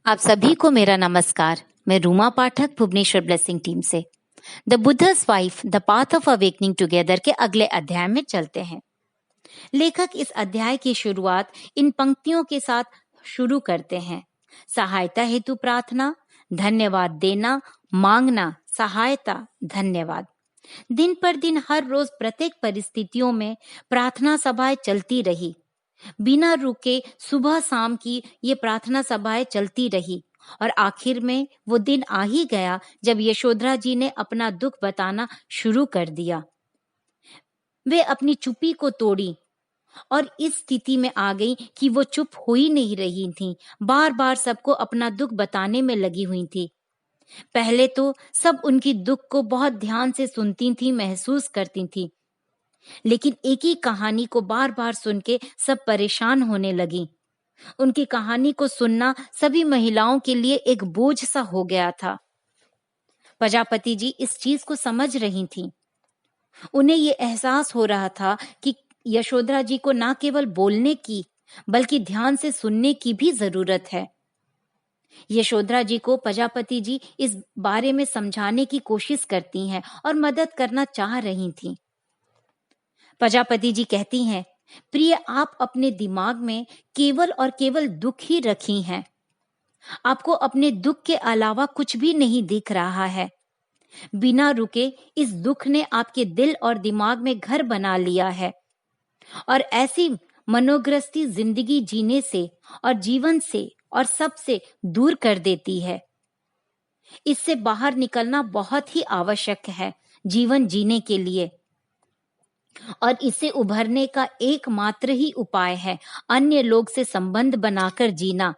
आप सभी को मेरा नमस्कार। मैं रूमा पाठक भुवनेश्वर ब्लेसिंग टीम से the Buddha's wife the path of awakening together के अगले अध्याय में चलते हैं। लेखक इस अध्याय की शुरुआत इन पंक्तियों के साथ शुरू करते हैं। सहायता हेतु प्रार्थना, धन्यवाद देना, मांगना, सहायता, धन्यवाद। दिन पर दिन हर रोज प्रत्येक परिस्थितियों में प्रार्थना सभाएं चलती रही। बिना रुके सुबह शाम की ये प्रार्थना सभाएं चलती रही और आखिर में वो दिन आ ही गया जब यशोधरा जी ने अपना दुख बताना शुरू कर दिया। वे अपनी चुप्पी को तोड़ी और इस स्थिति में आ गई कि वो चुप हो ही नहीं रही थी, बार बार सबको अपना दुख बताने में लगी हुई थी। पहले तो सब उनकी दुख को बहुत ध्यान से सुनती थी, महसूस करती थी, लेकिन एक ही कहानी को बार बार सुन के सब परेशान होने लगी। उनकी कहानी को सुनना सभी महिलाओं के लिए एक बोझ सा हो गया था। प्रजापति जी इस चीज को समझ रही थीं। उन्हें ये एहसास हो रहा था कि यशोधरा जी को ना केवल बोलने की बल्कि ध्यान से सुनने की भी जरूरत है। यशोधरा जी को प्रजापति जी इस बारे में समझाने की कोशिश करती हैं और मदद करना चाह रही थीं। प्रजापति जी कहती हैं, प्रिय, आप अपने दिमाग में केवल और केवल दुख ही रखी हैं। आपको अपने दुख के अलावा कुछ भी नहीं दिख रहा है। बिना रुके इस दुख ने आपके दिल और दिमाग में घर बना लिया है और ऐसी मनोग्रस्ती जिंदगी जीने से और जीवन से और सबसे दूर कर देती है। इससे बाहर निकलना बहुत ही आवश्यक है जीवन जीने के लिए, और इससे उभरने का एकमात्र ही उपाय है अन्य लोग से संबंध बनाकर जीना,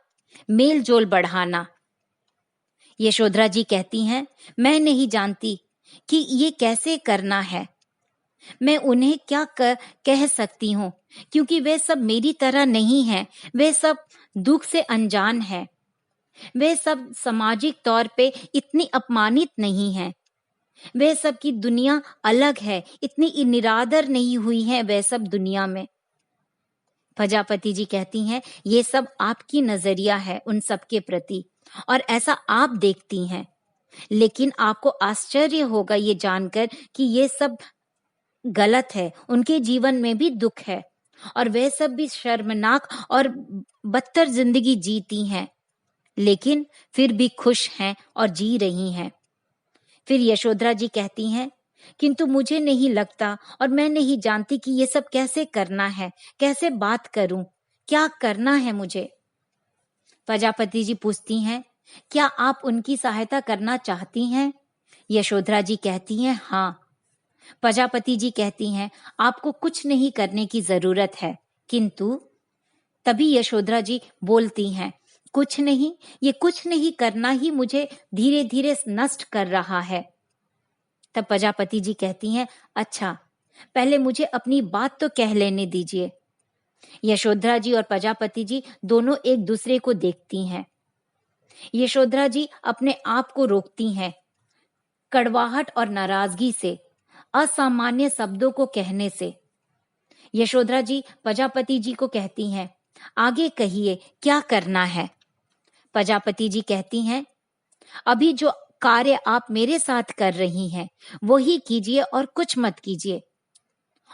मेल जोल बढ़ाना। यशोधरा जी कहती हैं, मैं नहीं जानती कि ये कैसे करना है। मैं उन्हें क्या कह सकती हूँ, क्योंकि वे सब मेरी तरह नहीं हैं। वे सब दुख से अनजान हैं। वे सब सामाजिक तौर पे इतनी अपमानित नहीं हैं। वे सब की दुनिया अलग है, इतनी निरादर नहीं हुई है वे सब दुनिया में। प्रजापति जी कहती हैं, ये सब आपकी नजरिया है उन सब के प्रति और ऐसा आप देखती हैं, लेकिन आपको आश्चर्य होगा ये जानकर कि ये सब गलत है। उनके जीवन में भी दुख है और वे सब भी शर्मनाक और बदतर जिंदगी जीती हैं, लेकिन फिर भी खुश हैं और जी रही हैं। फिर यशोधरा जी कहती हैं, किंतु मुझे नहीं लगता और मैं नहीं जानती कि ये सब कैसे करना है, कैसे बात करूं, क्या करना है मुझे। प्रजापति जी पूछती हैं, क्या आप उनकी सहायता करना चाहती हैं? यशोधरा जी कहती हैं, हाँ। प्रजापति जी कहती हैं, आपको कुछ नहीं करने की जरूरत है। किंतु तभी यशोधरा जी बोलती हैं, कुछ नहीं, ये कुछ नहीं करना ही मुझे धीरे धीरे नष्ट कर रहा है। तब प्रजापति जी कहती हैं, अच्छा, पहले मुझे अपनी बात तो कह लेने दीजिए। यशोधरा जी और प्रजापति जी दोनों एक दूसरे को देखती हैं। यशोधरा जी अपने आप को रोकती हैं कड़वाहट और नाराजगी से, असामान्य शब्दों को कहने से। यशोधरा जी प्रजापति जी को कहती हैं, आगे कहिए, क्या करना है? प्रजापति जी कहती हैं, अभी जो कार्य आप मेरे साथ कर रही हैं वो ही कीजिए और कुछ मत कीजिए,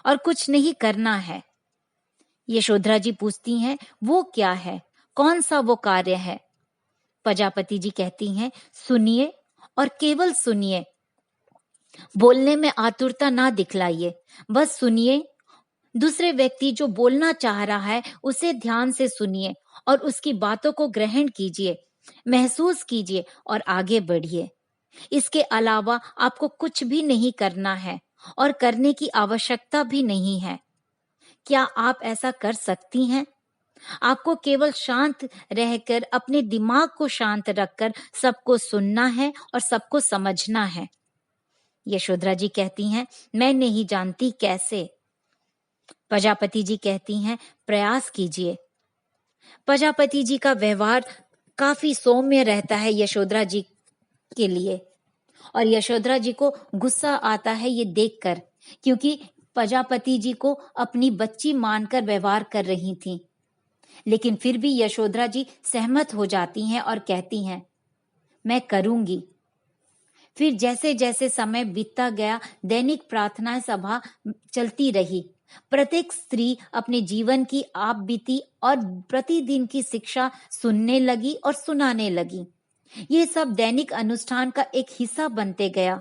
और कुछ नहीं करना है। यशोधरा जी पूछती हैं, वो क्या है, कौन सा वो कार्य है? प्रजापति जी कहती हैं, सुनिए और केवल सुनिए। बोलने में आतुरता ना दिखलाइए, बस सुनिए। दूसरे व्यक्ति जो बोलना चाह रहा है उसे ध्यान से सुनिए और उसकी बातों को ग्रहण कीजिए, महसूस कीजिए और आगे बढ़िए। इसके अलावा आपको कुछ भी नहीं करना है और करने की आवश्यकता भी नहीं है। क्या आप ऐसा कर सकती हैं? आपको केवल शांत रहकर, अपने दिमाग को शांत रखकर सबको सुनना है और सबको समझना है। यशोधरा जी कहती हैं, मैं नहीं जानती कैसे। प्रजापति जी कहती हैं, प्रयास कीजिए। प्रजापति जी का व्यवहार काफी सौम्य रहता है यशोधरा जी के लिए, और यशोधरा जी को गुस्सा आता है ये देखकर, क्योंकि प्रजापति जी को अपनी बच्ची मानकर व्यवहार कर रही थी। लेकिन फिर भी यशोधरा जी सहमत हो जाती हैं और कहती हैं, मैं करूंगी। फिर जैसे जैसे समय बीतता गया, दैनिक प्रार्थना सभा चलती रही। प्रत्येक स्त्री अपने जीवन की आप बीती और प्रतिदिन की शिक्षा सुनने लगी और सुनाने लगी। ये सब दैनिक अनुष्ठान का एक हिस्सा बनते गया।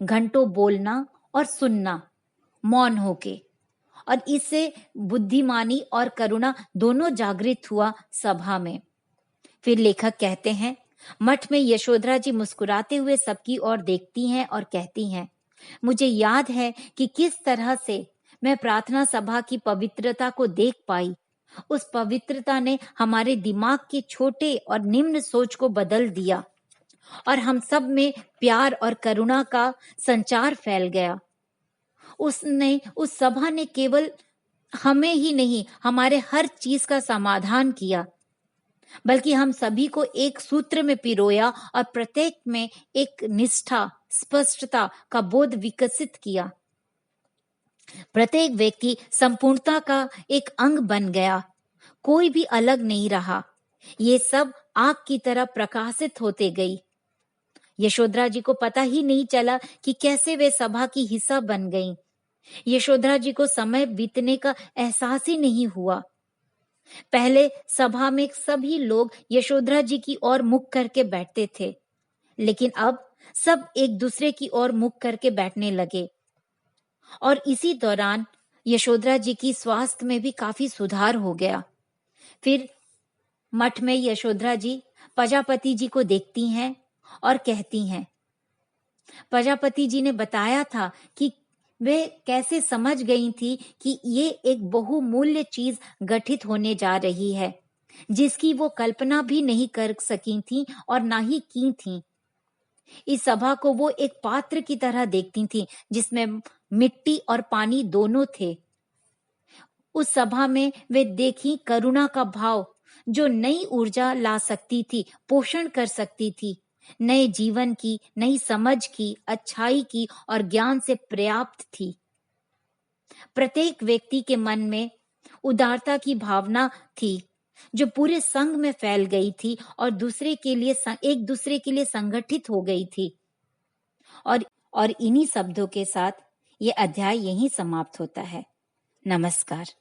घंटों बोलना और सुनना मौन होके, और इससे बुद्धिमानी और करुणा दोनों जागृत हुआ सभा में। फिर लेखक कहते हैं, मठ में यशोधरा जी मुस्कुराते हुए सबकी ओर देखती हैं और कहती हैं, मुझे याद है कि किस तरह से मैं प्रार्थना सभा की पवित्रता को देख पाई। उस पवित्रता ने हमारे दिमाग के छोटे और निम्न सोच को बदल दिया और हम सब में प्यार और करुणा का संचार फैल गया। उस सभा ने केवल हमें ही नहीं, हमारे हर चीज का समाधान किया, बल्कि हम सभी को एक सूत्र में पिरोया और प्रत्येक में एक निष्ठा, स्पष्टता का बोध विकसित किया। प्रत्येक व्यक्ति संपूर्णता का एक अंग बन गया, कोई भी अलग नहीं रहा। ये सब आग की तरह प्रकाशित होते गई। यशोधरा जी को पता ही नहीं चला कि कैसे वे सभा की हिस्सा बन गईं। यशोधरा जी को समय बीतने का एहसास ही नहीं हुआ। पहले सभा में सभी लोग यशोधरा जी की ओर मुख करके बैठते थे, लेकिन अब सब एक दूसरे की ओर मुख करके बैठने लगे। और इसी दौरान यशोधरा जी की स्वास्थ्य में भी काफी सुधार हो गया। फिर मठ में यशोधरा जी प्रजापति जी को देखती हैं और कहती हैं, प्रजापति जी ने बताया था कि वे कैसे समझ गई थी कि ये एक बहुमूल्य चीज गठित होने जा रही है, जिसकी वो कल्पना भी नहीं कर सकी थी और ना ही की थी। इस सभा को वो एक पात्र की तरह देखती थी, जिसमें मिट्टी और पानी दोनों थे। उस सभा में वे देखी करुणा का भाव, जो नई ऊर्जा ला सकती थी, पोषण कर सकती थी, नए जीवन की, नई समझ की, अच्छाई की और ज्ञान से पर्याप्त थी। प्रत्येक व्यक्ति के मन में उदारता की भावना थी, जो पूरे संघ में फैल गई थी और एक दूसरे के लिए संगठित हो गई थी। और इन्हीं शब्दों के साथ ये अध्याय यहीं समाप्त होता है। नमस्कार।